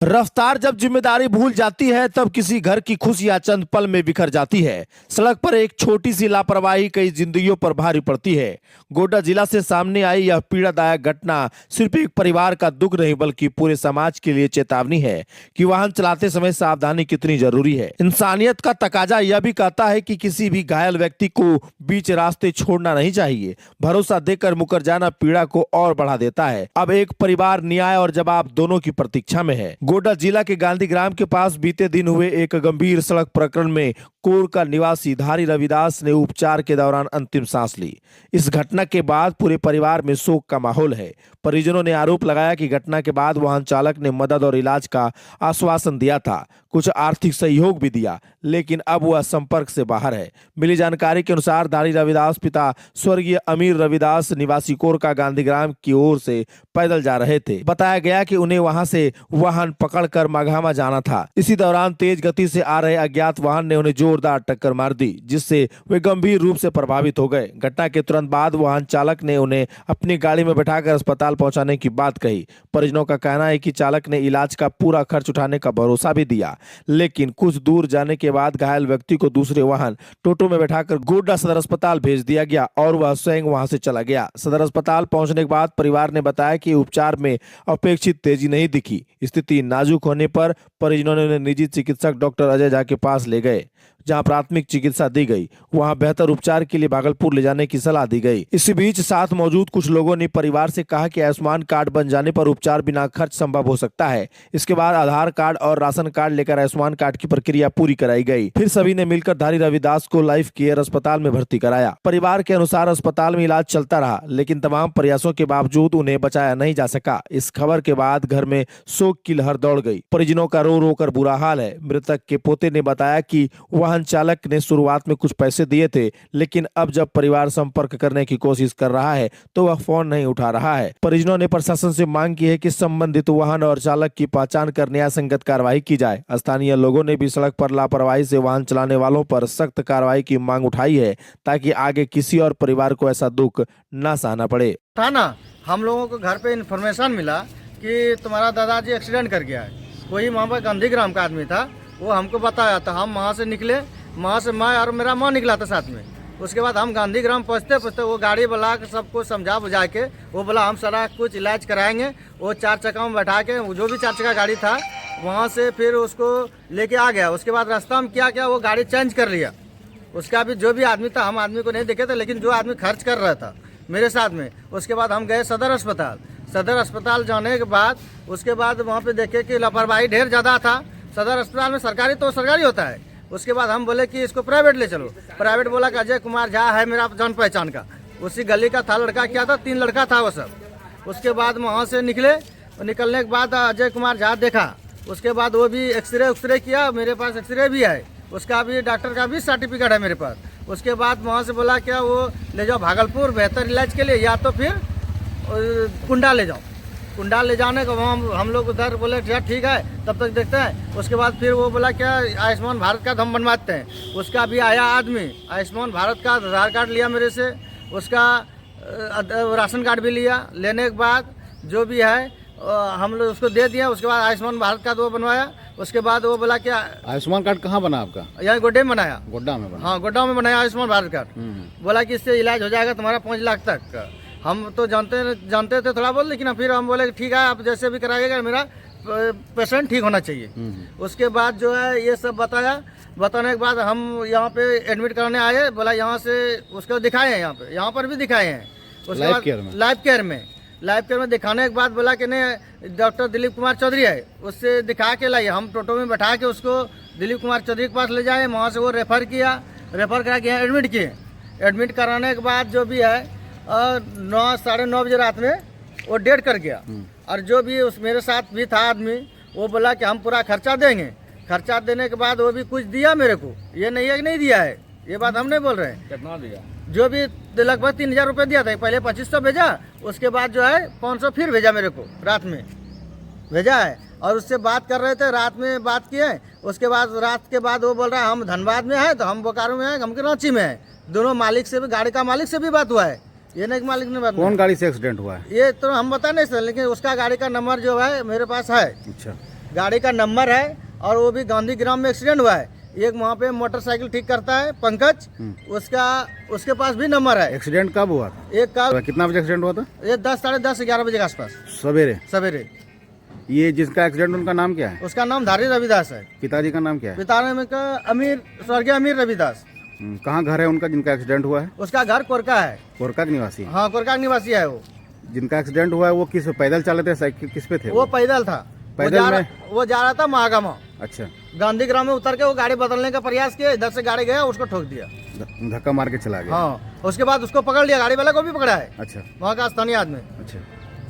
रफ्तार जब जिम्मेदारी भूल जाती है तब किसी घर की खुशियां चंद पल में बिखर जाती है। सड़क पर एक छोटी सी लापरवाही कई जिंदगियों पर भारी पड़ती है। गोड्डा जिला से सामने आई यह पीड़ादायक घटना सिर्फ एक परिवार का दुख नहीं बल्कि पूरे समाज के लिए चेतावनी है कि वाहन चलाते समय सावधानी कितनी जरूरी है। इंसानियत का तकाजा यह भी कहता है कि किसी भी घायल व्यक्ति को बीच रास्ते छोड़ना नहीं चाहिए। भरोसा देकर मुकर जाना पीड़ा को और बढ़ा देता है। अब एक परिवार न्याय और जवाब दोनों की प्रतीक्षा में है। गोड्डा जिला के गांधीग्राम के पास बीते दिन हुए एक गंभीर सड़क प्रकरण में कोर का निवासी धारी रविदास ने उपचार के दौरान अंतिम सांस ली। इस घटना के बाद पूरे परिवार में शोक का माहौल है। परिजनों ने आरोप लगाया कि घटना के बाद वाहन चालक ने मदद और इलाज का आश्वासन दिया था, कुछ आर्थिक सहयोग भी दिया, लेकिन अब वह संपर्क से बाहर है। मिली जानकारी के अनुसार धारी रविदास पिता स्वर्गीय अमीर रविदास निवासी कोर का गांधीग्राम की ओर से पैदल जा रहे थे। बताया गया कि उन्हें वहां से वाहन पकड़कर माघामा जाना था। इसी दौरान तेज गति से आ रहे अज्ञात वाहन ने उन्हें जोरदार टक्कर मार दी, जिससे वे गंभीर रूप से प्रभावित हो गए। घटना के तुरंत बाद वाहन चालक ने उन्हें अपनी गाड़ी में बैठाकर अस्पताल पहुंचाने की बात कही। परिजनों का कहना है कि चालक ने इलाज का पूरा खर्च उठाने का भरोसा भी दिया, लेकिन कुछ दूर जाने के बाद घायल व्यक्ति को दूसरे वाहन टोटो में बैठाकर गोड्डा सदर अस्पताल भेज दिया गया और वह स्वयं वहां से चला गया। सदर अस्पताल पहुंचने के बाद परिवार ने बताया कि उपचार में अपेक्षित तेजी नहीं दिखी। स्थिति नाजुक होने पर परिजनों ने उन्हें निजी चिकित्सक डॉक्टर अजय झा के पास ले गए, जहां प्राथमिक चिकित्सा दी गई। वहां बेहतर उपचार के लिए भागलपुर ले जाने की सलाह दी गई। इसी बीच साथ मौजूद कुछ लोगों ने परिवार से कहा कि आयुष्मान कार्ड बन जाने पर उपचार बिना खर्च संभव हो सकता है। इसके बाद आधार कार्ड और राशन कार्ड लेकर आयुष्मान कार्ड की प्रक्रिया पूरी कराई गई। फिर सभी ने मिलकर धारी रविदास को लाइफ केयर अस्पताल में भर्ती कराया। परिवार के अनुसार अस्पताल में इलाज चलता रहा, लेकिन तमाम प्रयासों के बावजूद उन्हें बचाया नहीं जा सका। इस खबर के बाद घर में शोक की लहर दौड़ गई। परिजनों का रो रो कर बुरा हाल है। मृतक के पोते ने बताया कि वाहन चालक ने शुरुआत में कुछ पैसे दिए थे, लेकिन अब जब परिवार संपर्क करने की कोशिश कर रहा है तो वह फोन नहीं उठा रहा है। परिजनों ने प्रशासन से मांग की है कि संबंधित वाहन और चालक की पहचान कर न्याय संगत कार्रवाई की जाए। स्थानीय लोगों ने भी सड़क पर लापरवाही से वाहन चलाने वालों पर सख्त कार्रवाई की मांग उठाई है, ताकि आगे किसी और परिवार को ऐसा दुख न सहना पड़े। थाना हम लोगों को घर पे इन्फॉर्मेशन मिला कि तुम्हारा दादाजी एक्सीडेंट कर गया है। कोई वहाँ पर गांधीग्राम का आदमी था, वो हमको बताया, तो हम वहाँ से निकले। वहाँ से मैं और मेरा माँ निकला था साथ में। उसके बाद हम गांधीग्राम पहुँचते वो गाड़ी वाला सबको समझा बुझा के वो बोला हम सारा कुछ इलाज कराएंगे। वो 4 चक्का में बैठा के, जो भी 4 चक्का गाड़ी था वहाँ से फिर उसको लेके आ गया। उसके बाद रास्ता में क्या वो गाड़ी चेंज कर लिया। उसका भी जो भी आदमी था, हम आदमी को नहीं देखे थे, लेकिन जो आदमी खर्च कर रहा था मेरे साथ में। उसके बाद हम गए सदर अस्पताल। सदर अस्पताल जाने के बाद उसके बाद वहाँ पे देखे कि लापरवाही ढेर ज़्यादा था। सदर अस्पताल में सरकारी तो सरकारी होता है। उसके बाद हम बोले कि इसको प्राइवेट ले चलो। प्राइवेट बोला कि अजय कुमार झा है मेरा जान पहचान का, उसी गली का था। लड़का क्या था, 3 लड़का था वो सब। उसके बाद वहाँ से निकले। निकलने के बाद अजय कुमार झा देखा। उसके बाद वो भी एक्सरे किया। मेरे पास एक्सरे भी है, उसका भी डॉक्टर का भी सर्टिफिकेट है मेरे पास। उसके बाद वहाँ से बोला क्या वो ले जाओ भागलपुर बेहतर इलाज के लिए, या तो फिर कुंडा ले जाओ। कुंडा ले जाने को वहाँ हम लोग उधर बोले ठीक है, तब तक देखते हैं। उसके बाद फिर वो बोला क्या आयुष्मान भारत कार्ड हम बनवाते हैं। उसका भी आया आदमी, आयुष्मान भारत का आधार कार्ड लिया मेरे से, उसका राशन कार्ड भी लिया। लेने के बाद जो भी है हम लोग उसको दे दिया। उसके बाद आयुष्मान भारत कार्ड वो बनवाया। उसके बाद वो बोला क्या आयुष्मान कार्ड कहाँ बना आपका? यहाँ गोड्डे में बनाया। गोड्डा में बना? हाँ, गोड्डा में बनाया आयुष्मान भारत कार्ड। बोला कि इससे इलाज हो जाएगा तुम्हारा 5 लाख तक। हम तो जानते थे थोड़ा बहुत, लेकिन फिर हम बोले ठीक है आप जैसे भी कराइएगा, मेरा पेशेंट ठीक होना चाहिए। उसके बाद जो है ये सब बताने के बाद हम यहाँ पे एडमिट कराने आए। बोला यहाँ से उसको दिखाए हैं, यहाँ पर भी दिखाए हैं। उसके बाद लाइफ केयर में दिखाने के बाद बोला कि नहीं डॉक्टर दिलीप कुमार चौधरी है, उससे दिखा के लाइए। हम टोटो में बैठा के उसको दिलीप कुमार चौधरी के पास ले जाए। वहाँ से वो रेफ़र करा के यहाँ एडमिट किए। एडमिट कराने के बाद जो भी है 9 साढ़े 9 बजे रात में वो डेड कर गया। और जो भी उस मेरे साथ भी था आदमी, वो बोला कि हम पूरा खर्चा देंगे। खर्चा देने के बाद वो भी कुछ दिया मेरे को, ये नहीं है कि नहीं दिया है, ये बात हम नहीं बोल रहे हैं। कितना दिया? जो भी लगभग 3000 रुपये दिया था। पहले 2500 भेजा, उसके बाद जो है 500 फिर भेजा मेरे को, रात में भेजा है। और उससे बात कर रहे थे, रात में बात किए। उसके बाद रात के बाद वो बोल रहा है हम धनबाद में है, तो हम बोकारो में है, हम कराची में है। दोनों मालिक से भी, गाड़ी का मालिक से भी बात हुआ है। ये नहीं मालिक ने बात। कौन गाड़ी से एक्सीडेंट हुआ है ये तो हम बता नहीं सकते, लेकिन उसका गाड़ी का नंबर जो है मेरे पास है। अच्छा। गाड़ी का नंबर है और वो भी गांधीग्राम में एक्सीडेंट हुआ है। एक वहाँ पे मोटरसाइकिल ठीक करता है पंकज, उसके पास भी नंबर है। एक्सीडेंट कब हुआ था? एक का कितना बजे एक्सीडेंट हुआ था? ये 10 साढ़े 10 11 बजे के आसपास सवेरे। सवेरे। ये जिसका एक्सीडेंट उनका नाम क्या है? उसका नाम धारी रविदास है। पिताजी का नाम क्या है? पिता ने का अमीर, स्वर्गीय अमीर रविदास। कहाँ घर है उनका जिनका एक्सीडेंट हुआ है? उसका घर कोरका है। कोरका के निवासी है? हाँ, कोरका के निवासी है वो। जिनका एक्सीडेंट हुआ है वो किस पैदल चले थे, साइकिल किस पे थे? वो पैदल था। पैदल में? वो जा रहा था महागामा। अच्छा। गांधीग्राम में उतर के वो गाड़ी बदलने का प्रयास किया, इधर से गाड़ी गया, उसको ठोक दिया, धक्का मार के चला गया। हाँ, उसके बाद उसको पकड़ लिया, गाड़ी वाला को भी पकड़ा है। अच्छा। वहाँ का स्थानीय आदमी। अच्छा,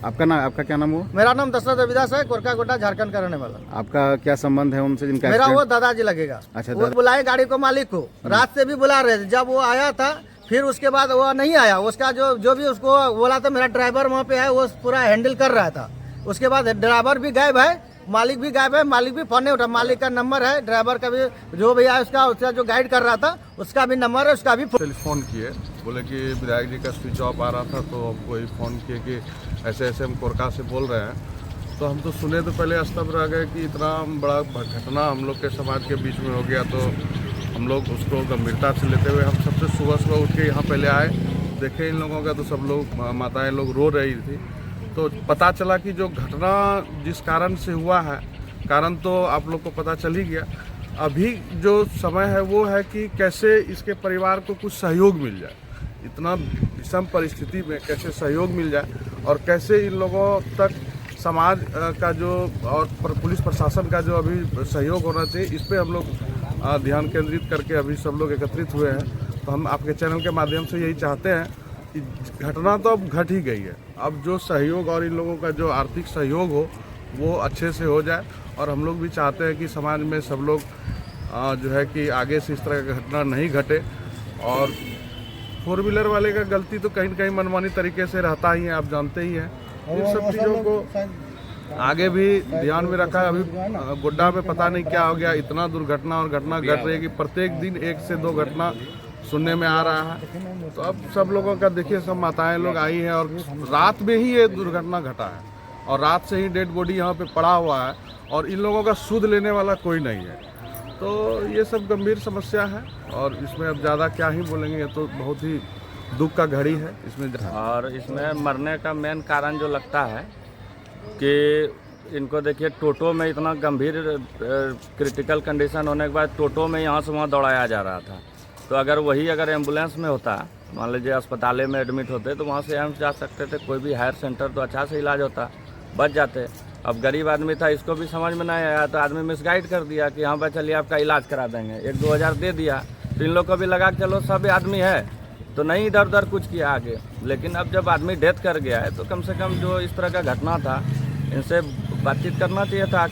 आपका क्या नाम हुआ? मेरा नाम दशरथ रविदास है, कोरका गोटा झारखंड का रहने वाला। आपका क्या संबंध है उनसे जिनका मेरा वो एक्सीडेंट? दादाजी लगेगा। अच्छा, वो बुलाए गाड़ी को, मालिक को रात से भी बुला रहे थे। जब वो आया था फिर उसके बाद वो नहीं आया। उसका जो भी उसको बोला था, मेरा ड्राइवर वहाँ पे है, वो पूरा हैंडल कर रहा था। उसके बाद ड्राइवर भी गायब है, मालिक भी गायब है। मालिक भी फोन नहीं उठा। मालिक का नंबर है, ड्राइवर का भी, जो भी है उसका जो गाइड कर रहा था उसका भी नंबर है, उसका भी। टेलीफोन किए, बोले कि विधायक जी का स्विच ऑफ आ रहा था, तो हमको ही फ़ोन किए कि ऐसे ऐसे हम कोरका से बोल रहे हैं। तो हम तो सुने तो पहले स्तब्ध रह गए कि इतना बड़ा घटना हम लोग के समाज के बीच में हो गया। तो हम लोग उसको गंभीरता से लेते हुए हम सबसे सुबह उठ के यहाँ पहले आए, देखे इन लोगों का, तो सब लोग माताएं लोग रो रही थी। तो पता चला कि जो घटना जिस कारण से हुआ है, कारण तो आप लोग को पता चल ही गया। अभी जो समय है वो है कि कैसे इसके परिवार को कुछ सहयोग मिल जाए, इतना विषम परिस्थिति में कैसे सहयोग मिल जाए, और कैसे इन लोगों तक समाज का जो और पुलिस प्रशासन का जो अभी सहयोग होना चाहिए, इस पे हम लोग ध्यान केंद्रित करके अभी सब लोग एकत्रित हुए हैं। तो हम आपके चैनल के माध्यम से यही चाहते हैं कि घटना तो अब घट ही गई है, अब जो सहयोग और इन लोगों का जो आर्थिक सहयोग हो वो अच्छे से हो जाए। और हम लोग भी चाहते हैं कि समाज में सब लोग जो है कि आगे से इस तरह का घटना नहीं घटे। और 4 व्हीलर वाले का गलती तो कहीं न कहीं मनमानी तरीके से रहता ही है, आप जानते ही हैं। इन सब चीज़ों को आगे भी ध्यान में रखा है। अभी गोड्डा में पता नहीं क्या हो गया, इतना दुर्घटना और घटना घट रही है कि प्रत्येक दिन 1 से 2 घटना सुनने में आ रहा है। तो अब सब लोगों का देखिए, सब माताएं लोग आई हैं और रात में ही ये दुर्घटना घटा है, और रात से ही डेड बॉडी यहाँ पे पड़ा हुआ है, और इन लोगों का सुध लेने वाला कोई नहीं है। तो ये सब गंभीर समस्या है, और इसमें अब ज़्यादा क्या ही बोलेंगे, ये तो बहुत ही दुख का घड़ी है इसमें। और इसमें मरने का मेन कारण जो लगता है कि इनको देखिए, टोटो में इतना गंभीर क्रिटिकल कंडीशन होने के बाद टोटो में यहाँ से वहाँ दौड़ाया जा रहा था। तो अगर एम्बुलेंस में होता, मान लीजिए अस्पताल में एडमिट होते, तो वहाँ से एम्स जा सकते थे, कोई भी हायर सेंटर, तो अच्छा से इलाज होता, बच जाते। अब गरीब आदमी था, इसको भी समझ में नहीं आया, तो आदमी मिसगाइड कर दिया कि हाँ भाई चलिए आपका इलाज करा देंगे, 1-2 हज़ार दे दिया। तो इन लोग को भी लगा चलो सब आदमी है, तो नहीं इधर उधर कुछ किया आगे। लेकिन अब जब आदमी डेथ कर गया है, तो कम से कम जो इस तरह का घटना था, इनसे बातचीत करना चाहिए था।